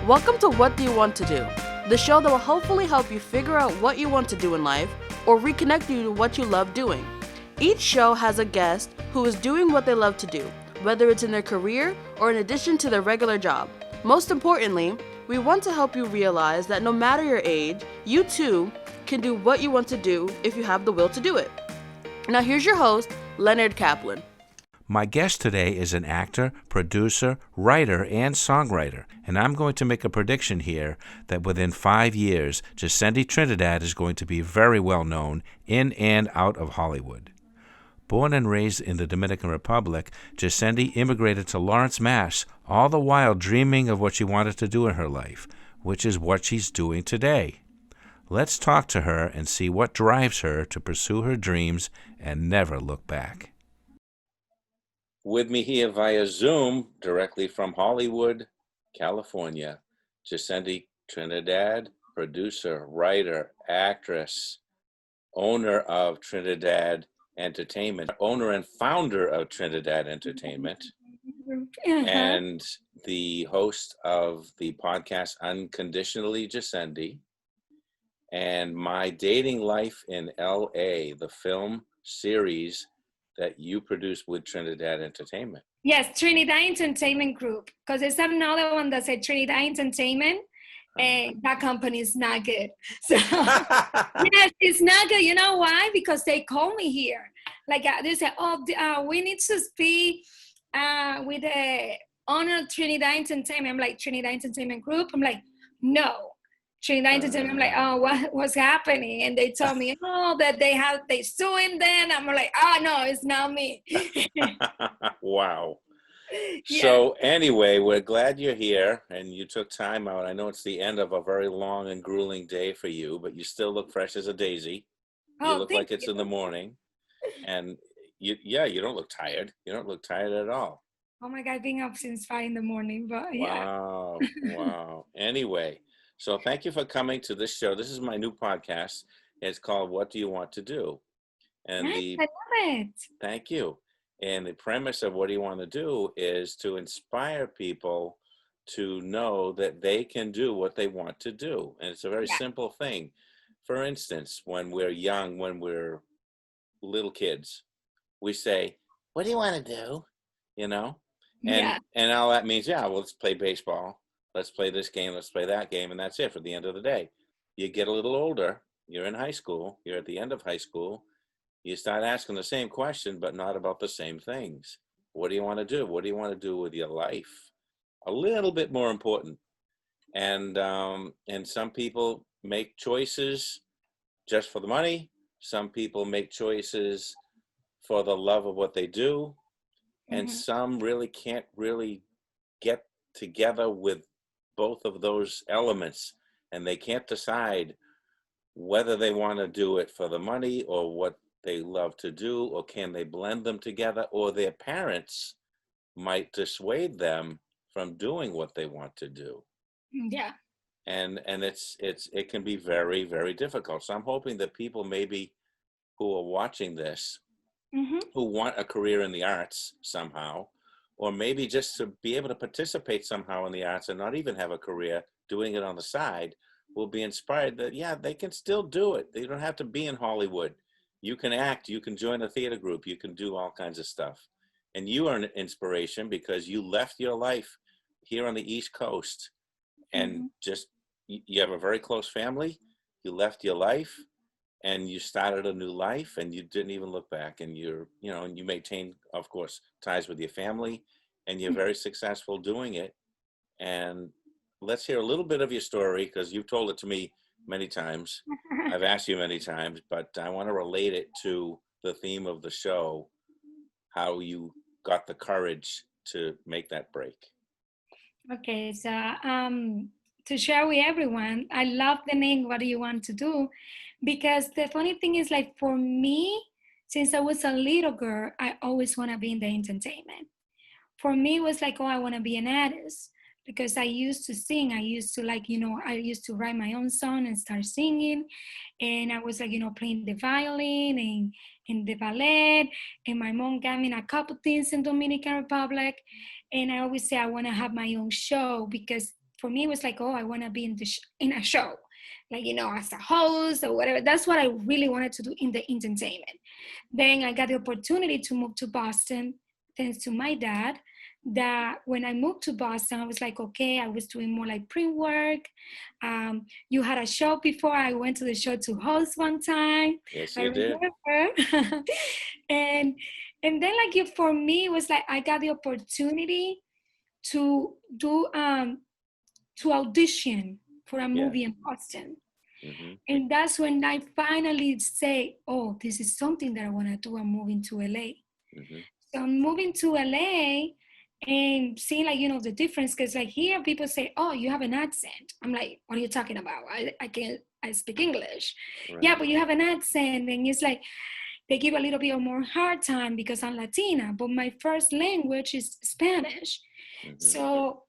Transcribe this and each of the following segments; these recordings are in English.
Welcome to What Do You Want to Do? The show that will hopefully help you figure out what you want to do in life or reconnect you to what you love doing. Each show has a guest who is doing what they love to do, whether it's in their career or in addition to their regular job. Most importantly, we want to help you realize that no matter your age, you too can do what you want to do if you have the will to do it. Now here's your host, Leonard Kaplan. My guest today is an actor, producer, writer, and songwriter, and I'm going to make a prediction here that within 5 years, Yissendy Trinidad is going to be very well known in and out of Hollywood. Born and raised in the Dominican Republic, Yissendy immigrated to Lawrence, Mass., all the while dreaming of what she wanted to do in her life, which is what she's doing today. Let's talk to her and see what drives her to pursue her dreams and never look back. With me here via Zoom, directly from Hollywood, California, Yissendy Trinidad, producer, writer, actress, owner of Trinidad Entertainment, owner and founder of Trinidad Entertainment, and the host of the podcast Unconditionally Yissendy, and My Dating Life in LA, the film series that you produced with Trinidad Entertainment. Yes, Trinidad Entertainment Group, because there's another one that said Trinidad Entertainment, and that company is not good. So yes, it's not good. You know why? Because they call me here. Like they say, we need to speak with the owner of Trinidad Entertainment. I'm like, Trinidad Entertainment Group? I'm like, no. Trinidad Entertainment, I'm like, oh, what's happening? And they told me, that they suing them. I'm like, no, it's not me. Wow. Yeah. So anyway, we're glad you're here and you took time out. I know it's the end of a very long and grueling day for you, but you still look fresh as a daisy. You look like it's in the morning. And you don't look tired. You don't look tired at all. Oh my God, being up since 5 a.m, but yeah. Wow. Anyway. So thank you for coming to this show. This is my new podcast. It's called What Do You Want to Do? And I love it. Thank you. And the premise of What Do You Want to Do is to inspire people to know that they can do what they want to do. And it's a very simple thing. For instance, when we're young, when we're little kids, we say, what do you want to do? And all that means, let's play baseball. Let's play this game, let's play that game, and that's it for the end of the day. You get a little older, you're in high school, you're at the end of high school, you start asking the same question, but not about the same things. What do you want to do? What do you want to do with your life? A little bit more important. And some people make choices just for the money. Some people make choices for the love of what they do. And some really can't really get together with both of those elements, and they can't decide whether they want to do it for the money or what they love to do, or can they blend them together, or their parents might dissuade them from doing what they want to do. Yeah. And it can be very, very difficult. So I'm hoping that people maybe who are watching this, who want a career in the arts somehow, or maybe just to be able to participate somehow in the arts and not even have a career doing it on the side, will be inspired that, they can still do it. They don't have to be in Hollywood. You can act, you can join a theater group, you can do all kinds of stuff. And you are an inspiration because you left your life here on the East Coast and just, you have a very close family. You left your life and you started a new life, and you didn't even look back, and and you maintain, of course, ties with your family, and you're very successful doing it. And let's hear a little bit of your story, because you've told it to me many times. I've asked you many times, but I want to relate it to the theme of the show, how you got the courage to make that break. Okay, so to share with everyone, I love the name, What Do You Want to Do? Because the funny thing is, like, for me, since I was a little girl, I always want to be in the entertainment. For me, it was like, I want to be an artist, because I used to sing. I used to I used to write my own song and start singing. And I was playing the violin and the ballet. And my mom got me in a couple things in Dominican Republic. And I always say I want to have my own show, because for me, it was like, oh, I want to be in in a show, like, as a host or whatever. That's what I really wanted to do in the entertainment. Then I got the opportunity to move to Boston, thanks to my dad. That when I moved to Boston, I was like, okay, I was doing more like print work. You had a show before. I went to the show to host one time. Yes, I you did. remember. and and then like for me, it was like I got the opportunity to do to audition for a Yes. movie in Boston. Mm-hmm. And that's when I finally say, oh, this is something that I want to do. I'm moving to LA. Mm-hmm. So I'm moving to LA and seeing like, the difference. Because like here people say, oh, you have an accent. I'm like, what are you talking about? I speak English. Right. Yeah, but you have an accent. And it's like, they give a little bit more hard time because I'm Latina, but my first language is Spanish. Mm-hmm. So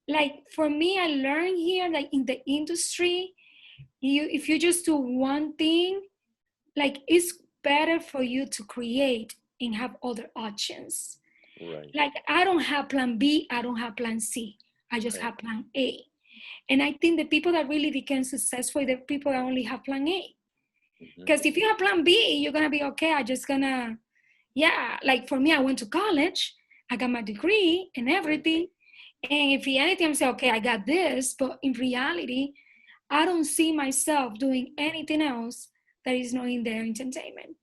like for me, I learned here, like in the industry, if you just do one thing, like it's better for you to create and have other options. Right. Like I don't have plan B, I don't have plan C. I just have plan A. And I think the people that really became successful are the people that only have plan A. Because if you have plan B, you're gonna be okay. Like for me, I went to college, I got my degree and everything. And if anything, I'm saying, okay, I got this, but in reality, I don't see myself doing anything else that is not in their entertainment.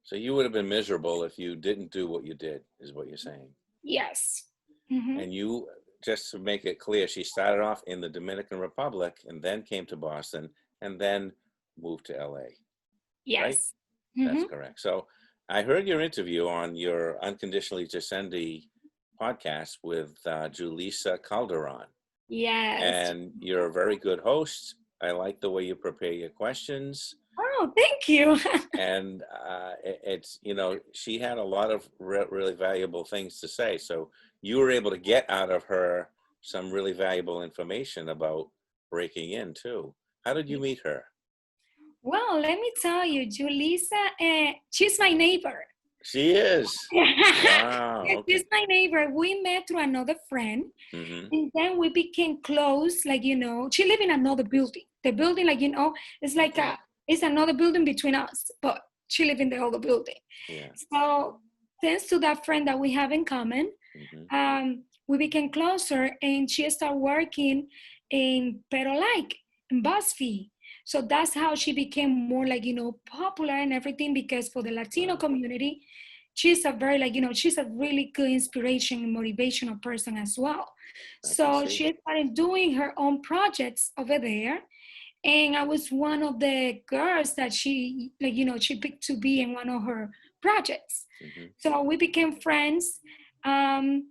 So you would have been miserable if you didn't do what you did, is what you're saying. Yes. Mm-hmm. And you, just to make it clear, she started off in the Dominican Republic and then came to Boston and then moved to LA. Yes. Right? Mm-hmm. That's correct. So I heard your interview on your Unconditionally Yissendy podcast with Julissa Calderon. Yes. And you're a very good host. I like the way you prepare your questions. Oh, thank you. And it's, she had a lot of really valuable things to say. So you were able to get out of her some really valuable information about breaking in too. How did you meet her? Well, let me tell you, Julissa, she's my neighbor. She is. Wow. She's Okay. my neighbor. We met through another friend. Mm-hmm. And then we became close, like, she lived in another building. The building, like, it's like it's another building between us, but she lived in the other building. Yeah. So thanks to that friend that we have in common, we became closer, and she started working in Pero Like, in BuzzFeed. So that's how she became more like, popular and everything, because for the Latino community, she's a very she's a really good inspiration and motivational person as well. So she started doing her own projects over there. And I was one of the girls that she, she picked to be in one of her projects. Mm-hmm. So we became friends. And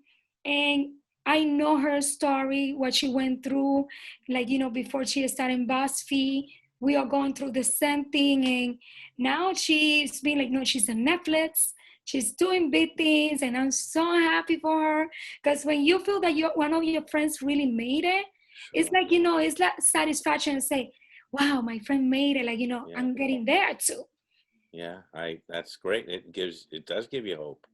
I know her story, what she went through, before she started BuzzFeed. We are going through the same thing. And now she's been she's on Netflix. She's doing big things, and I'm so happy for her. Because when you feel that one of your friends really made it, it's like, it's like satisfaction to say, wow, my friend made it. I'm getting there too. Yeah, that's great. It does give you hope.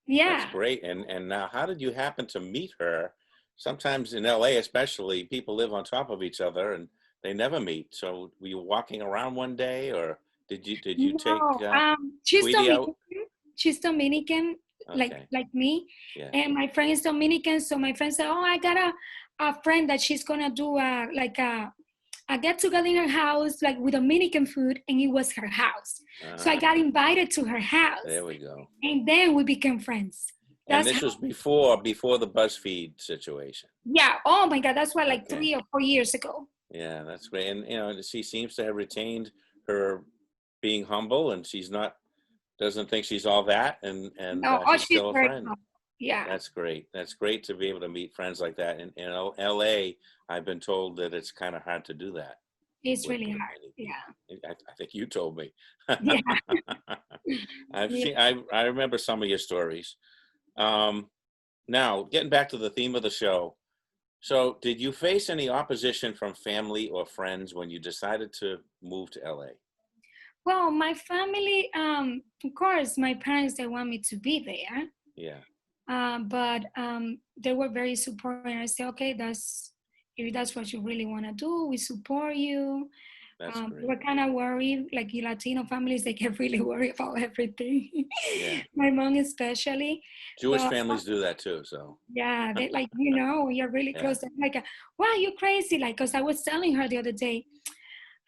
Yeah. That's great. And now, how did you happen to meet her? Sometimes in LA, especially, people live on top of each other and they never meet. So were you walking around one day, or did you take she's Tweety out? She's Dominican, Okay. like me. Yeah. And my friend is Dominican. So my friend said, oh, I got a friend that she's going to do a get together in her house, like with Dominican food. And it was her house. So I got invited to her house. There we go. And then we became friends. And this was before the BuzzFeed situation. Yeah. Oh my God. That's what, 3 or 4 years ago. Yeah, that's great. And, she seems to have retained her being humble, and doesn't think she's all that, and no, she's still a friend. Yeah, that's great. That's great to be able to meet friends like that. In LA, I've been told that it's kind of hard to do that. It's really hard. Yeah, I think you told me. Yeah. I remember some of your stories. Now, getting back to the theme of the show. So, did you face any opposition from family or friends when you decided to move to LA? Well, my family, of course, my parents, they want me to be there. Yeah. But they were very supportive. I said, okay, if that's what you really want to do, we support you. That's great. We're kind of worried, like Latino families, they get really worried about everything. Yeah. My mom especially. Jewish But families do that too. So yeah, they like, you're really yeah. close. They're like, wow, you're crazy. Like, because I was telling her the other day,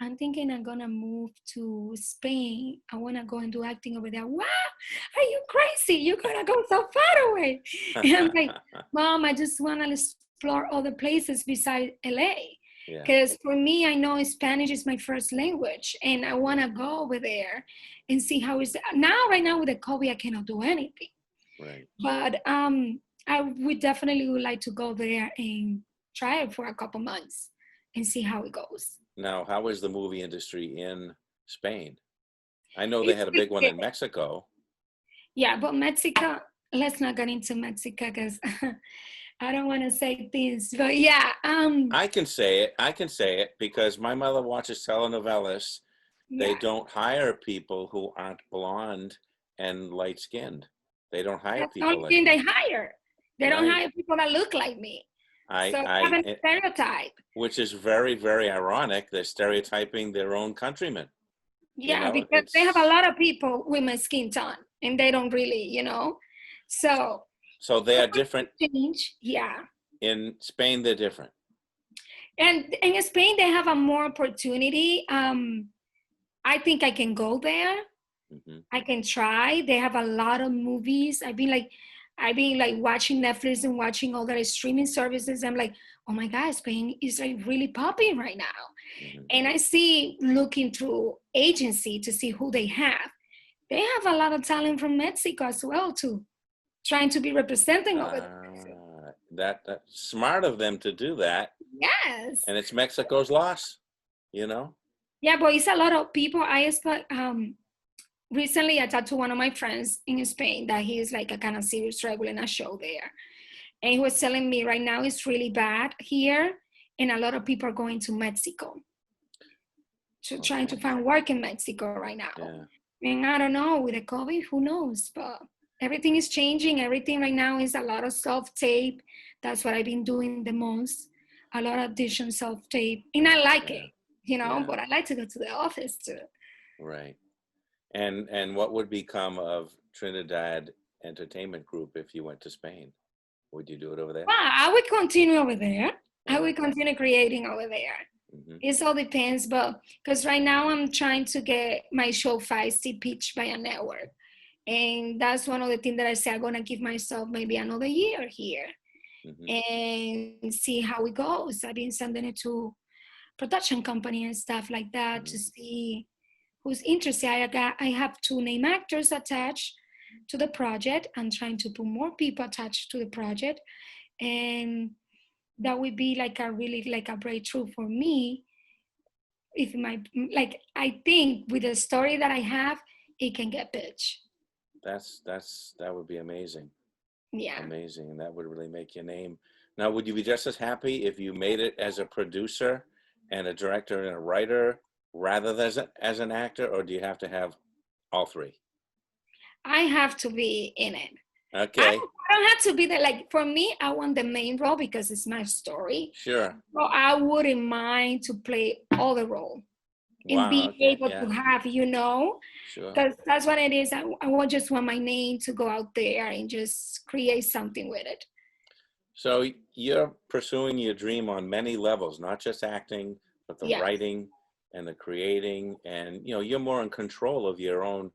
I'm thinking I'm gonna move to Spain. I wanna go and do acting over there. Wow, are you crazy? You're gonna go so far away. And I'm like, Mom, I just wanna explore other places besides LA. Yeah. Because for me, I know Spanish is my first language, and I wanna go over there and see how it's now. Right now with the COVID, I cannot do anything. Right. But I would definitely would like to go there and try it for a couple months and see how it goes. Now, how is the movie industry in Spain? I know they It's had a big one in Mexico. Yeah, but Mexico, let's not get into Mexico because I don't want to say things. But yeah, I can say it. I can say it because my mother watches telenovelas. They yeah, don't hire people who aren't blonde and light skinned. They don't hire that's the people only like thing they me. hire. They don't Right. hire people that look like me. So they have I, a stereotype. which is very, very ironic. They're stereotyping their own countrymen. You Yeah, know, because they have a it's lot of people with my skin tone and they don't really. So so they are different change, yeah. in Spain. They're different. And in Spain, they have a more opportunity. I think I can go there. Hmm. I can try. They have a lot of movies. I've been like watching Netflix and watching all the streaming services. I'm like, oh my God, Spain is like really popping right now. Hmm. And I see looking through agency to see who they have. They have a lot of talent from Mexico as well too, trying to be representing over there. That's smart of them to do that, Yes. and it's Mexico's loss. You know. Yeah, but it's a lot of people. I expect recently I talked to one of my friends in Spain that he is like a kind of serious regular in a show there. And he was telling me right now it's really bad here. And a lot of people are going to Mexico to trying to Okay. find work in Mexico right now. Yeah. And I don't know, with the COVID, who knows? But everything is changing. Everything right now is a lot of self-tape. That's what I've been doing the most. A lot of audition self-tape. And I like Yeah. it, Yeah. but I like to go to the office too. Right. And what would become of Trinidad Entertainment Group if you went to Spain? Would you do it over there? Well, I would continue over there. I Yeah. would continue creating over there. Hmm. It all depends, but because right now I'm trying to get my show feisty pitched by a network. And that's one of the things that I say I'm gonna give myself maybe another year here Hmm. and see how it goes. I've been sending it to production company and stuff like that to Hmm. see who's interested. I have two name actors attached to the project. I'm trying to put more people attached to the project. And that would be like a really like a breakthrough for me if my like I think with the story that I have, it can get pitched. That would be amazing. Yeah. Amazing, and that would really make your name. Now, would you be just as happy if you made it as a producer and a director and a writer rather than as an actor, or do you have to have all three? I have to be in it. Okay, I don't have to be there. Like for me, I want the main role because it's my story. sure. So I wouldn't mind to play all the role and Wow, be okay, able to yeah, have, sure. because that's what it is. I would just want my name to go out there and just create something with it. So you're pursuing your dream on many levels, not just acting, but the Yeah. writing and the creating, and you're more in control of your own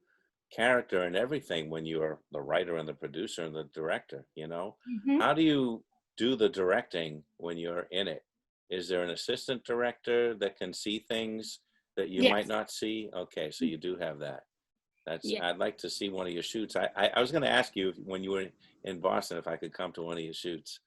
character and everything when you're the writer and the producer and the director. Mm-hmm. How do you do the directing when you're in it? Is there an assistant director that can see things that you might Yes. not see? Okay, so you do have that. Yeah. I'd like to see one of your shoots. I was going to ask you when you were in Boston if I could come to one of your shoots,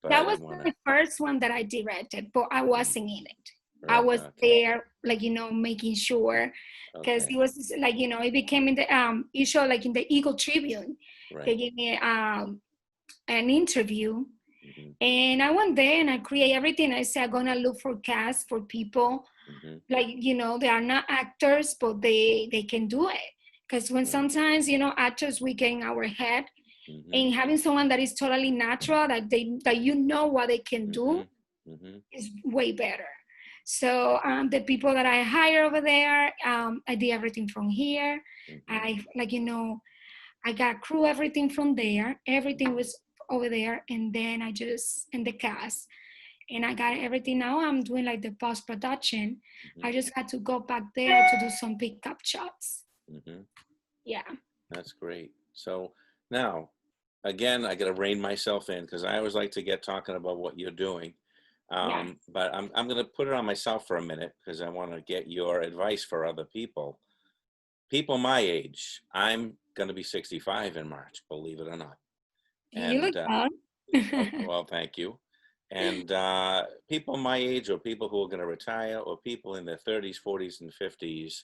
but I That was didn't want to. the first one that I directed, but I wasn't in it. I Right. was Okay. there, like making sure, because Okay. it was like it became in the issue, like in the Eagle Tribune. They Right. gave me an interview, Hmm. and I went there and I create everything. I said I'm gonna look for cast for people, Hmm. like they are not actors, but they can do it. Because when Right. sometimes actors we get in our head And having someone that is totally natural, that you know what they can do, is way better. So the people that I hire over there, I did everything from here. I I got crew everything from there. Everything was over there, and then I just in the cast, and I got everything. Now I'm doing like the post production. I just had to go back there to do some pickup shots. Yeah. That's great. So now, again, I got to rein myself in because I always like to get talking about what you're doing. But I'm going to put it on myself for a minute because I want to get your advice for other people. People my age, I'm going to be 65 in March, believe it or not. You look young. Well, thank you. And people my age or people who are going to retire or people in their 30s, 40s, and 50s,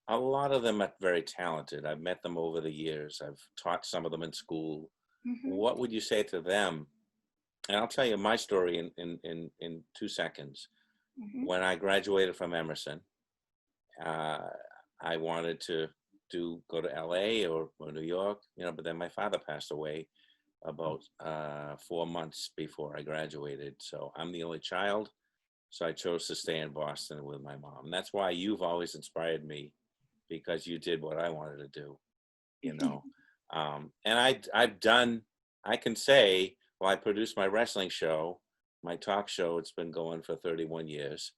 a lot of them are very talented. I've met them over the years. I've taught some of them in school. What would you say to them? And I'll tell you my story in 2 seconds. When I graduated from Emerson, I wanted to go to LA or New York, but then my father passed away about 4 months before I graduated. So I'm the only child. So I chose to stay in Boston with my mom. And that's why you've always inspired me, because you did what I wanted to do, And I can say, well, I produced my wrestling show, my talk show. It's been going for 31 years.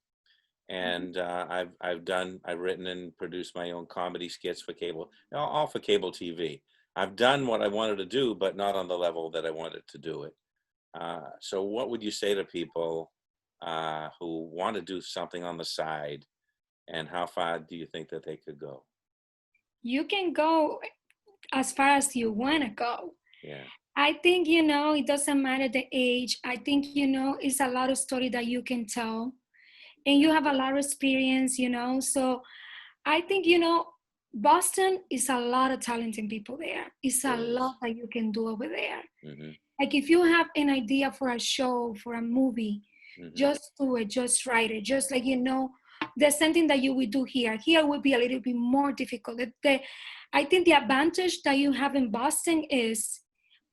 And I've written and produced my own comedy skits for cable, all for cable TV. I've done what I wanted to do, but not on the level that I wanted to do it. So what would you say to people who want to do something on the side, and how far do you think that they could go? You can go as far as you want to go. Yeah. I think, it doesn't matter the age. I think, it's a lot of story that you can tell. And you have a lot of experience, So I think, Boston is a lot of talented people there. It's a lot that you can do over there. Like if you have an idea for a show, for a movie, just do it, just write it. Just like, there's something that you will do here. Here will be a little bit more difficult. I think the advantage that you have in Boston is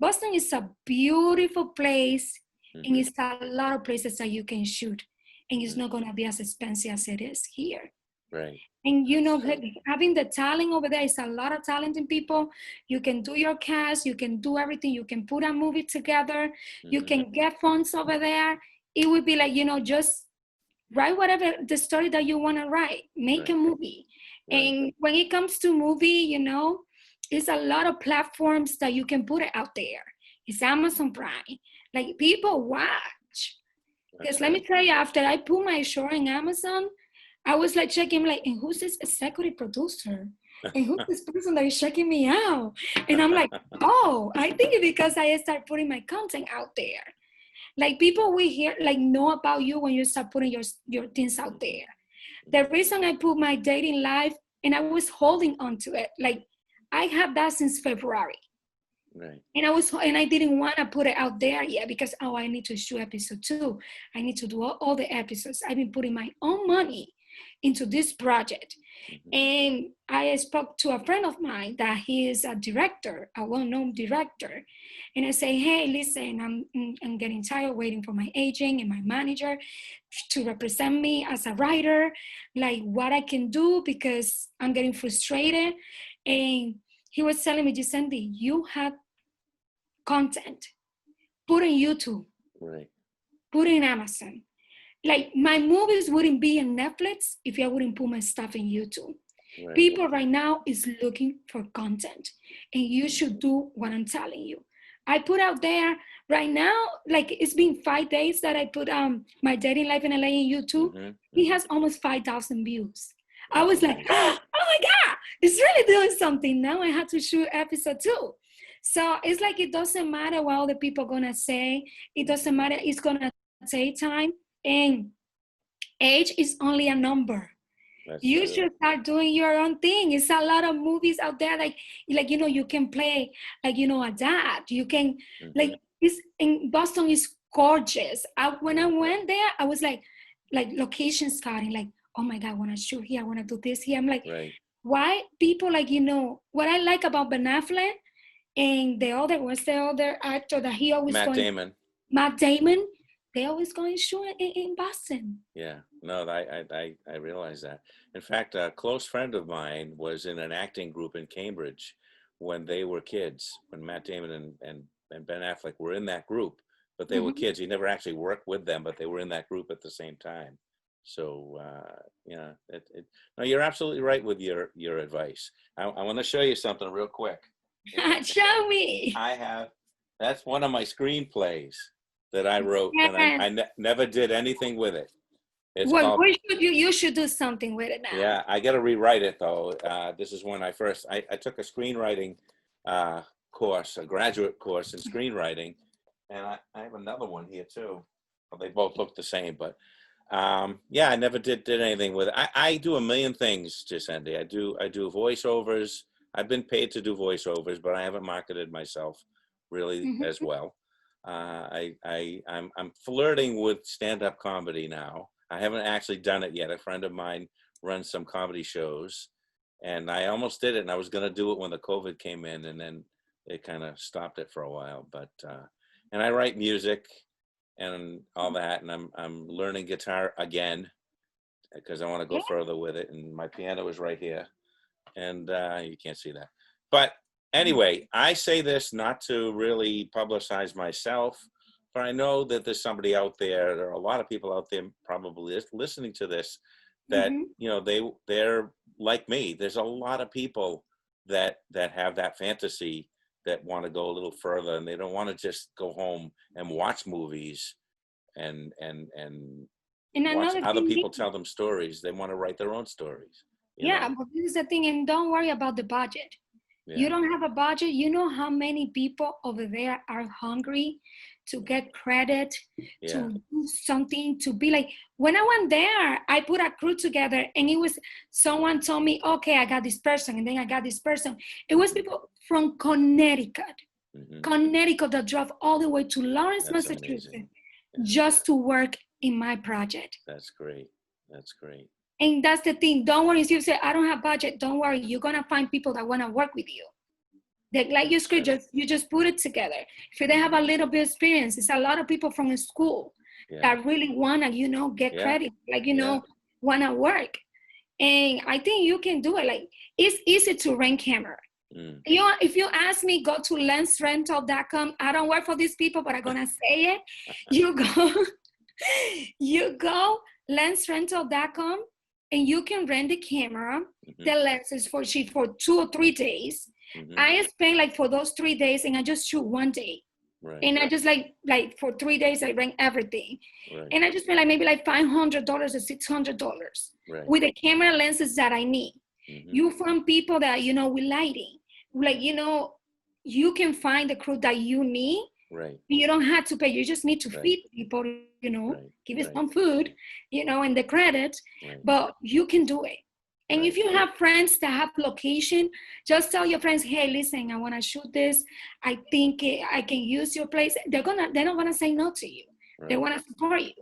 a beautiful place, and it's a lot of places that you can shoot, and it's not going to be as expensive as it is here. Right. And having the talent over there is a lot of talented people. You can do your cast, you can do everything, you can put a movie together, you can get funds over there. It would be like, just write whatever the story that you want to write, make a movie. And when it comes to movie, it's a lot of platforms that you can put it out there. It's Amazon Prime. Like people watch. Because let me tell you, after I put my show in Amazon, I was like checking, like, and who's this executive producer? And who's this person that is checking me out? And I'm like, oh, I think it's because I start putting my content out there. Like people will hear, like know about you when you start putting your things out there. The reason I put my dating life, and I was holding on to it, like I have that since February. Right. And I didn't want to put it out there yet because, I need to shoot episode 2. I need to do all the episodes. I've been putting my own money into this project. And I spoke to a friend of mine that he is a director, a well-known director. And I say, hey, listen, I'm getting tired waiting for my agent and my manager to represent me as a writer, like what I can do, because I'm getting frustrated. And he was telling me, Yissendy, you have content, put in YouTube, put in Amazon. Like my movies wouldn't be in Netflix if I wouldn't put my stuff in YouTube. People right now is looking for content, and you should do what I'm telling you. I put out there right now, like it's been 5 days that I put my dating life in LA in YouTube. He has almost 5,000 views. I was like, oh my God, it's really doing something. Now I had to shoot episode 2. So it's like, it doesn't matter what other people are gonna say. It doesn't matter, it's gonna take time. And age is only a number. You should start doing your own thing. It's a lot of movies out there, like you can play like a dad. You can like it's in Boston is gorgeous. When I went there, I was like location scouting, like, oh my God, I want to shoot here, I want to do this here. I'm like, why people what I like about Ben Affleck, And the other, what's the other actor that he always Matt going? Damon. Matt Damon. They always going shoot in Boston. Yeah, no, I realize that. In fact, a close friend of mine was in an acting group in Cambridge when they were kids, when Matt Damon and Ben Affleck were in that group, but they were Mhm. kids. He never actually worked with them, but they were in that group at the same time. So, yeah, no, you're absolutely right with your advice. I want to show you something real quick. Show me. That's one of my screenplays that I wrote, and Yes. I never did anything with it. It's Well, called, you should do something with it now. yeah, I got to rewrite it though. This is when I took a screenwriting course, a graduate course in screenwriting, and I have another one here too. Well, they both look the same, but yeah, I never did anything with it. I do a million things, Yissendy. I do voiceovers. I've been paid to do voiceovers, but I haven't marketed myself really Mhm. as well. I'm flirting with stand-up comedy now. I haven't actually done it yet. A friend of mine runs some comedy shows, and I almost did it. And I was going to do it when the COVID came in, and then it kind of stopped it for a while. But and I write music and all that, and I'm learning guitar again because I want to go Yeah. further with it. And my piano is right here, and you can't see that. But anyway, I say this not to really publicize myself, but I know that there's somebody out there. There are a lot of people out there probably listening to this that Mhm. you know they're like me. There's a lot of people that have that fantasy that want to go a little further, and they don't want to just go home and watch movies and And watch another other thing, people tell them stories. They want to write their own stories. You yeah, know? but this is the thing, and don't worry about the budget. You Yeah. don't have a budget. You know how many people over there are hungry to get credit, Yeah. to do something, to be like, when I went there, I put a crew together and it was, someone told me, okay, I got this person, and then I got this person. It was people from Connecticut, Connecticut that drove all the way to Lawrence, That's Massachusetts, amazing. Yeah. just to work in my project. That's great. That's great. And that's the thing. Don't worry. If you say, I don't have budget, don't worry. You're going to find people that want to work with you. That like your script, you just put it together. If they have a little bit of experience, it's a lot of people from the school that really want to, get credit, like, want to work. And I think you can do it. Like, it's easy to rent camera. If you ask me, go to lensrental.com. I don't work for these people, but I'm going to say it. You go lensrental.com and you can rent the camera. The lenses for 2 or 3 days. I spend like for those 3 days and I just shoot one day. Right. And I just like for 3 days, I rent everything. Right. And I just spend like maybe like $500 or $600 with the camera lenses that I need. You find people that, with lighting, like, you can find the crew that you need. Right. You don't have to pay. You just need to feed people, give it some food, and the credit, but you can do it. And if you have friends that have location, just tell your friends, hey, listen, I want to shoot this. I think I can use your place. They're not going to say no to you. Right. They want to support you.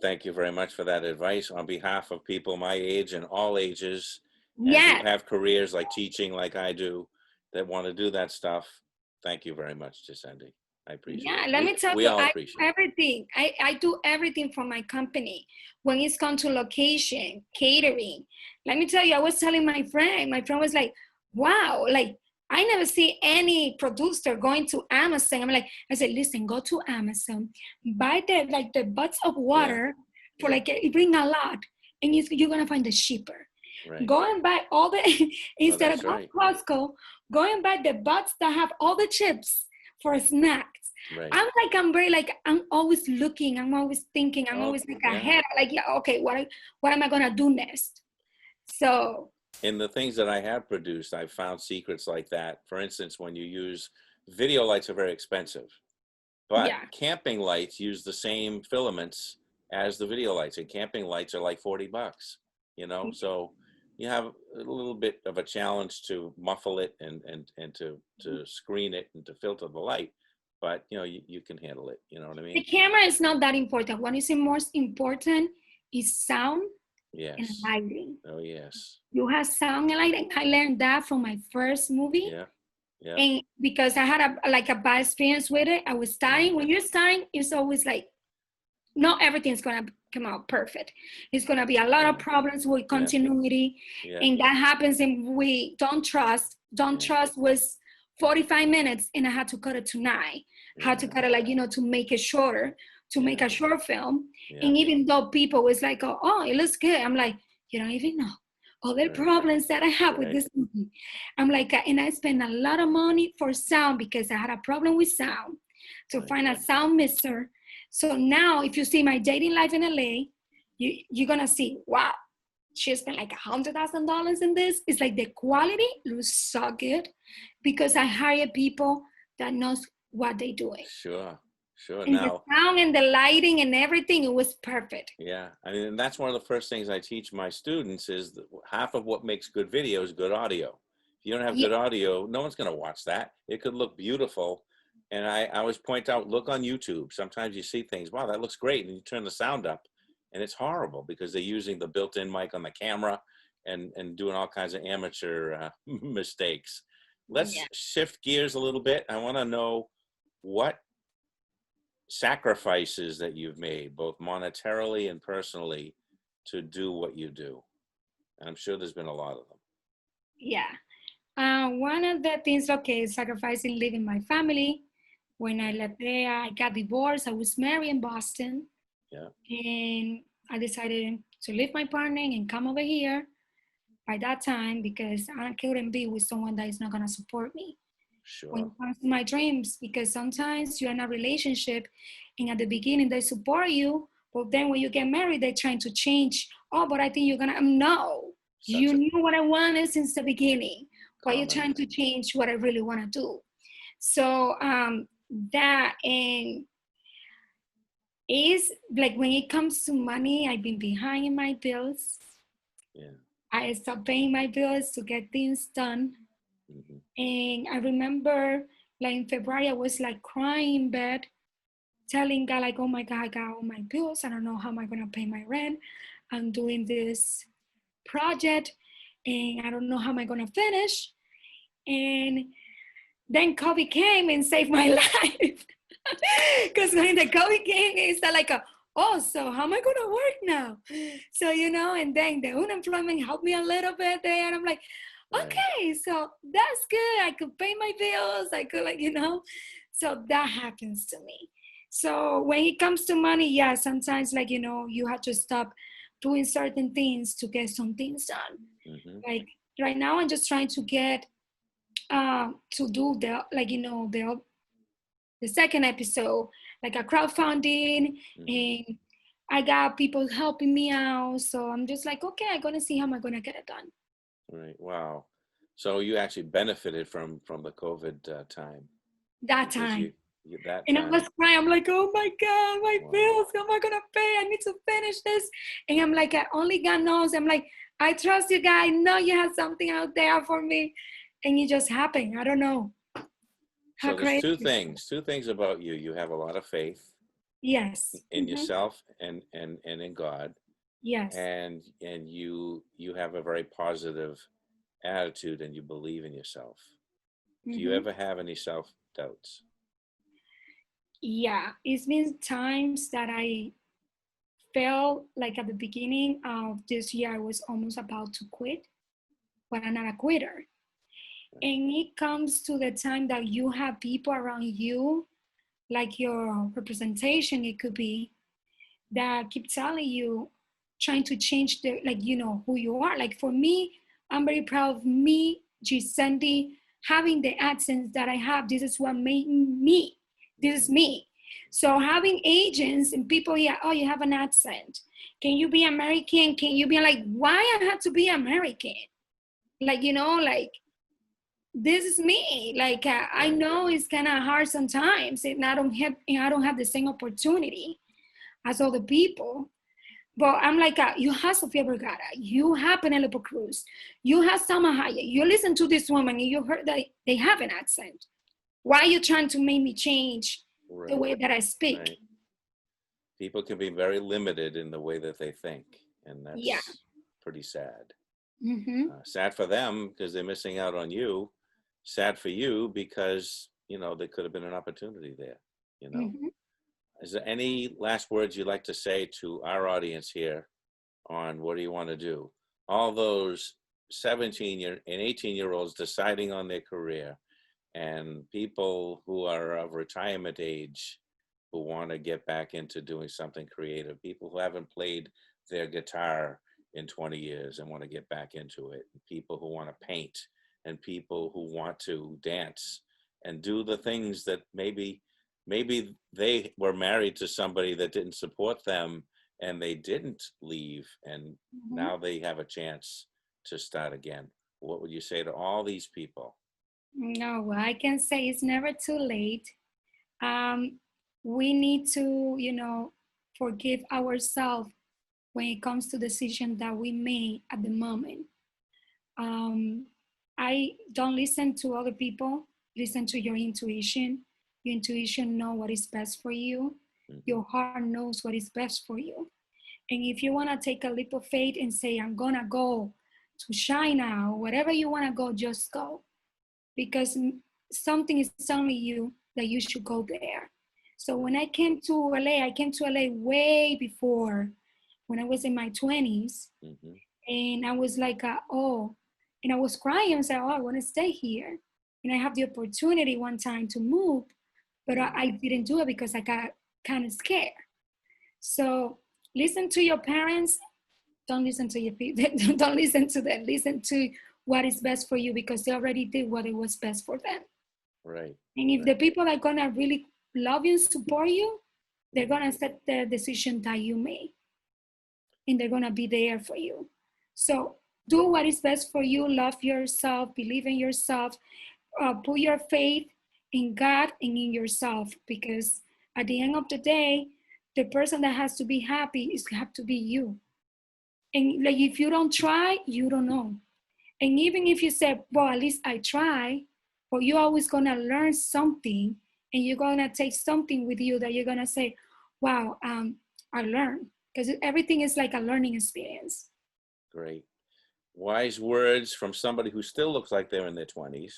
Thank you very much for that advice on behalf of people my age and all ages and who have careers like teaching, like I do, that want to do that stuff. Thank you very much, Yissendy. I appreciate it. Let me tell you, I do everything. I do everything for my company. When it's come to location, catering. Let me tell you, I was telling my friend was like, wow, like, I never see any producer going to Amazon. I said, listen, go to Amazon, buy the butts of water for it bring a lot, and you're going to find the cheaper. Right. Go and buy all the, instead of going to Costco, go and buy the butts that have all the chips for snacks. Right. I'm always looking, I'm always thinking, I'm always ahead. Okay, what am I gonna do next? So in the things that I have produced, I've found secrets like that. For instance, when you use video lights are very expensive, but camping lights use the same filaments as the video lights, and camping lights are like $40, so you have a little bit of a challenge to muffle it and to screen it and to filter the light. But, you can handle it. You know what I mean? The camera is not that important. What is most important is sound and lighting. Oh, yes. You have sound and lighting. I learned that from my first movie. Yeah. And because I had a bad experience with it, I was starting. When you're starting, it's always like, not everything's gonna come out perfect. It's gonna be a lot of problems with Yeah. continuity, Yeah. and that happens. And we don't trust. Don't trust was 45 minutes, and I had to cut it to 9. Had to cut it, like, to make it shorter, to make a short film. Yeah. And even though people was like, oh, it looks good, I'm like, you don't even know all the problems that I have with this movie. I'm like, and I spent a lot of money for sound because I had a problem with sound, to find a sound mixer. So now, if you see my dating life in LA, you're gonna see, wow, she spent like $100,000 in this. It's like the quality looks so good because I hire people that knows what they're doing. Sure. And Now, the sound and the lighting and everything, it was perfect. yeah, I mean, and that's one of the first things I teach my students is that half of what makes good video is good audio. If you don't have good audio, no one's going to watch that. It could look beautiful. And I always point out, look on YouTube. Sometimes you see things, wow, that looks great. And you turn the sound up and it's horrible because they're using the built-in mic on the camera and doing all kinds of amateur mistakes. Let's shift gears a little bit. I want to know what sacrifices that you've made, both monetarily and personally, to do what you do. And I'm sure there's been a lot of them. Yeah. One of the things, sacrificing leaving my family. When I left there, I got divorced. I was married in Boston. Yeah. And I decided to leave my partner and come over here by that time because I couldn't be with someone that is not going to support me. Sure. When it comes to my dreams, because sometimes you're in a relationship and at the beginning they support you, but then when you get married, they're trying to change. Oh, but I think you're gonna, no. You knew what I wanted since the beginning. Why are you trying to change what I really want to do? So that, and is like when it comes to money, I've been behind in my bills. Yeah. I stopped paying my bills to get things done. And I remember like in February, I was like crying in bed, telling God like, oh my God, I got all my bills. I don't know how am I gonna pay my rent. I'm doing this project and I don't know how am I gonna finish. And then COVID came and saved my life. Because when the COVID came, it's like, oh, so how am I gonna work now? So, and then the unemployment helped me a little bit there. And I'm like, okay, so that's good. I could pay my bills. I could so that happens to me. So when it comes to money, yeah, sometimes you have to stop doing certain things to get some things done. Like right now, I'm just trying to get to do the second episode, like a crowdfunding, and I got people helping me out. So I'm just like, okay, I'm gonna see how am I gonna get it done. Right. Wow. So you actually benefited from the COVID time. That time. And I was crying. I'm like, oh my God, my bills. How am I gonna pay? I need to finish this. And I'm like, only God knows. I'm like, I trust you, God. I know you have something out there for me. And it just happened. I don't know. So there's two things about you. You have a lot of faith. Yes. In yourself and in God. Yes. And you have a very positive attitude and you believe in yourself. Do you ever have any self-doubts? Yeah, it's been times that I felt like at the beginning of this year I was almost about to quit, but I'm not a quitter. And it comes to the time that you have people around you, like your representation, it could be, that keep telling you, trying to change who you are. Like for me, I'm very proud of me, Yissendy, having the accents that I have. This is what made me. This is me. So having agents and people here, oh, you have an accent. Can you be American? Can you be like, why I have to be American? This is me. I know it's kind of hard sometimes, and I don't have the same opportunity as other people. But I'm like, you have Sofia Vergara, you have Penelope Cruz, you have Salma Hayek. You listen to this woman and you heard that they have an accent. Why are you trying to make me change the way that I speak? Right. People can be very limited in the way that they think, and that's pretty sad. Sad for them because they're missing out on you, sad for you because, you know, there could have been an opportunity there, you know. Mhm. Is there any last words you'd like to say to our audience here on what do you want to do? All those 17 and 18-year-olds deciding on their career, and people who are of retirement age who want to get back into doing something creative, people who haven't played their guitar in 20 years and want to get back into it, people who want to paint, and people who want to dance and do the things that maybe they were married to somebody that didn't support them and they didn't leave, and Mhm. now they have a chance to start again. What would you say to all these people? No, well, I can say it's never too late. We need to, forgive ourselves when it comes to decision that we made at the moment. Um, I don't listen to other people. Listen to your intuition. Your intuition know what is best for you. Your heart knows what is best for you. And if you want to take a leap of faith and say, I'm gonna go to China or wherever you want to go, just go, because something is telling you that you should go there. So when I came to LA, I came to LA way before, when I was in my 20s. Mm-hmm. And I was like, oh, and I was crying and said, oh, I want to stay here. And I have the opportunity one time to move, but I didn't do it because I got kind of scared. So listen to your parents. Don't listen to your people. Don't listen to them. Listen to what is best for you, because they already did what it was best for them. Right. And if the people are gonna really love you and support you, they're gonna accept the decision that you made, and they're gonna be there for you. So do what is best for you. Love yourself. Believe in yourself. Put your faith in God and in yourself, because at the end of the day, the person that has to be happy is have to be you. And like, if you don't try, you don't know. And even if you say, well, at least I try, but you're always gonna learn something, and you're gonna take something with you that you're gonna say, wow, I learned. Because everything is like a learning experience. Great. Wise words from somebody who still looks like they're in their 20s.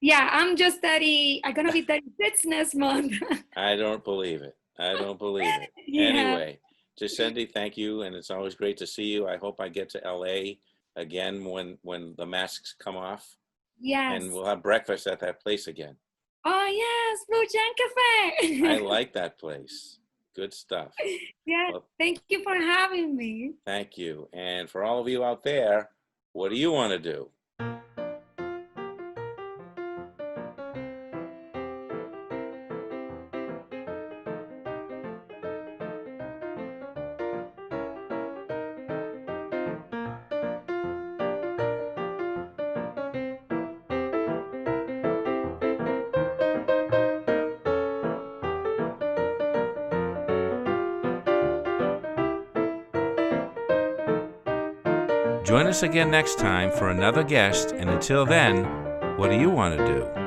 Yeah, I'm just 30. I'm gonna be 36 next month. I don't believe it. I don't believe it. Yeah. Anyway, Yissendy, thank you, and it's always great to see you. I hope I get to LA again when the masks come off, Yes. and we'll have breakfast at that place again. Oh yes, Blue Jam I Cafe. like that place. Good stuff. Yeah. Well, Thank you for having me. thank you. And for all of you out there, what do you want to do? Join us again next time for another guest, and until then, what do you want to do?